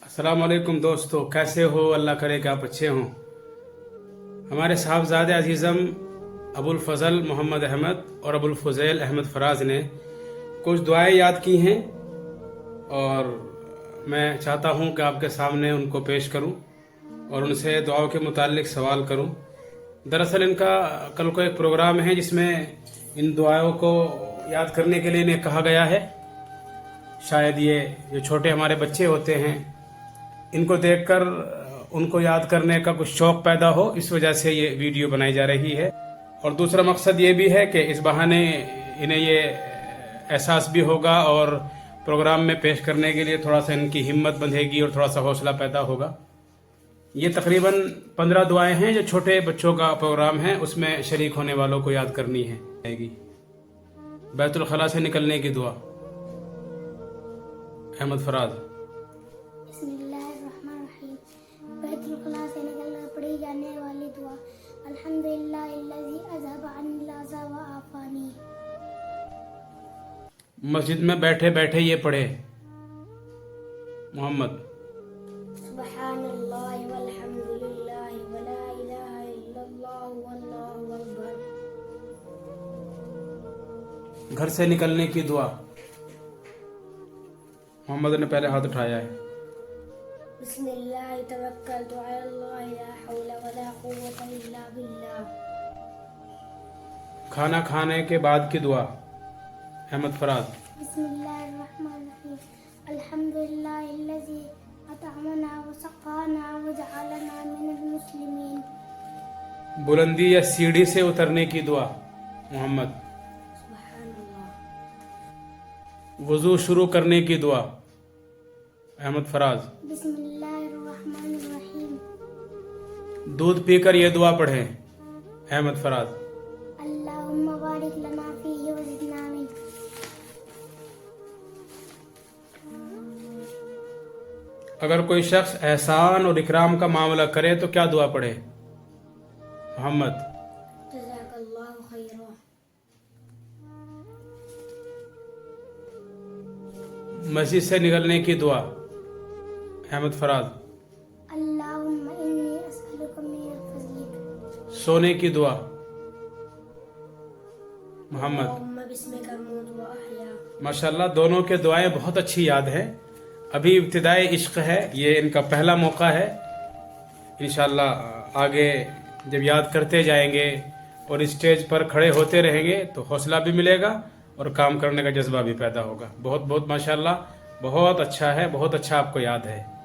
अस्सलाम वालेकुम दोस्तों, कैसे हो? अल्लाह करे कि आप अच्छे हों। हमारे साहबजादे अजीज़म अबुल फ़ज़ल मोहम्मद अहमद और अबुल फ़ुज़ैल अहमद फ़राज़ ने कुछ दुआएं याद की हैं और मैं चाहता हूं कि आपके सामने उनको पेश करूं और उनसे दुआओं के मुतालिक सवाल करूं। दरअसल इनका कल को एक प्रोग्राम है जिसमें इन दुआओं को याद करने के लिए इन्हें कहा गया है। शायद ये जो छोटे हमारे बच्चे होते हैं इनको देखकर उनको याद करने का कुछ शौक़ पैदा हो, इस वजह से ये वीडियो बनाई जा रही है। और दूसरा मकसद ये भी है कि इस बहाने इन्हें ये एहसास भी होगा और प्रोग्राम में पेश करने के लिए थोड़ा सा इनकी हिम्मत बंधेगी और थोड़ा सा हौसला पैदा होगा। ये तकरीबन 15 दुआएं हैं जो छोटे बच्चों का प्रोग्राम है, उसमें शरीक होने वालों को याद करनी है। बैतुल खला से निकलने की दुआ। अहमद फराज। बिस्मिल्लाहिर्रहमानिर्रहीम। बैतुल खला से निकलकर पढ़ी जाने वाली दुआ। अल्हम्दुलिल्लाहिल्लज़ी अज़हब अन्निल अज़ा व आफ़ानी। मस्जिद में बैठे बैठे ये पढ़े। मोहम्मद। सुब्हानल्लाहि वल्हम्दुलिल्लाहि व ला इलाहा इल्लल्लाहु वल्लाहु अकबर। घर से निकलने की दुआ। मोहम्मद ने पहले हाथ उठाया है। बिस्मिल्लाहि तवक्कलतु अलल्लाहि ला हौला वला कुव्वता इल्ला बिल्लाह। खाना खाने के बाद की दुआ। अहमद फराज। बिस्मिल्लाहिर्रहमानिर्रहीम। अल्हम्दुलिल्लाहिल्लज़ी अतअमना व सक़ाना व जअलना मिनल मुस्लिमीन। बुलंदी या सीढ़ी से उतरने की दुआ। मोहम्मद। सुब्हानल्लाह। वुज़ू शुरू करने की दुआ। अहमद फराज। बिस्मिल्लाहिर्रहमानिर्रहीम। दूध पीकर यह दुआ पढ़ें। अहमद फराज। अल्लाहुम्मा बारिक लना फीहि व ज़िदना मिन। अगर कोई शख्स एहसान और इकराम का मामला करे तो क्या दुआ पढ़े। मोहम्मद। जज़ाकल्लाहु खैरा। मस्जिद से निकलने की दुआ। अहमद फराज। अल्लाहुम्मा इन्नी अस्अलुका मिन फज़लिक। सोने की दुआ। मोहम्मद। अल्लाहुम्मा बिस्मिका अमूतु व अहया। माशाल्लाह, दोनों के दुआएं बहुत अच्छी याद है। अभी इब्तिदाई इश्क है, ये इनका पहला मौका है। इंशाल्लाह आगे जब याद करते जाएंगे और स्टेज पर खड़े होते रहेंगे तो हौसला भी मिलेगा और काम करने का जज्बा भी पैदा होगा। बहुत बहुत माशाल्लाह, बहुत अच्छा है, बहुत अच्छा आपको याद है।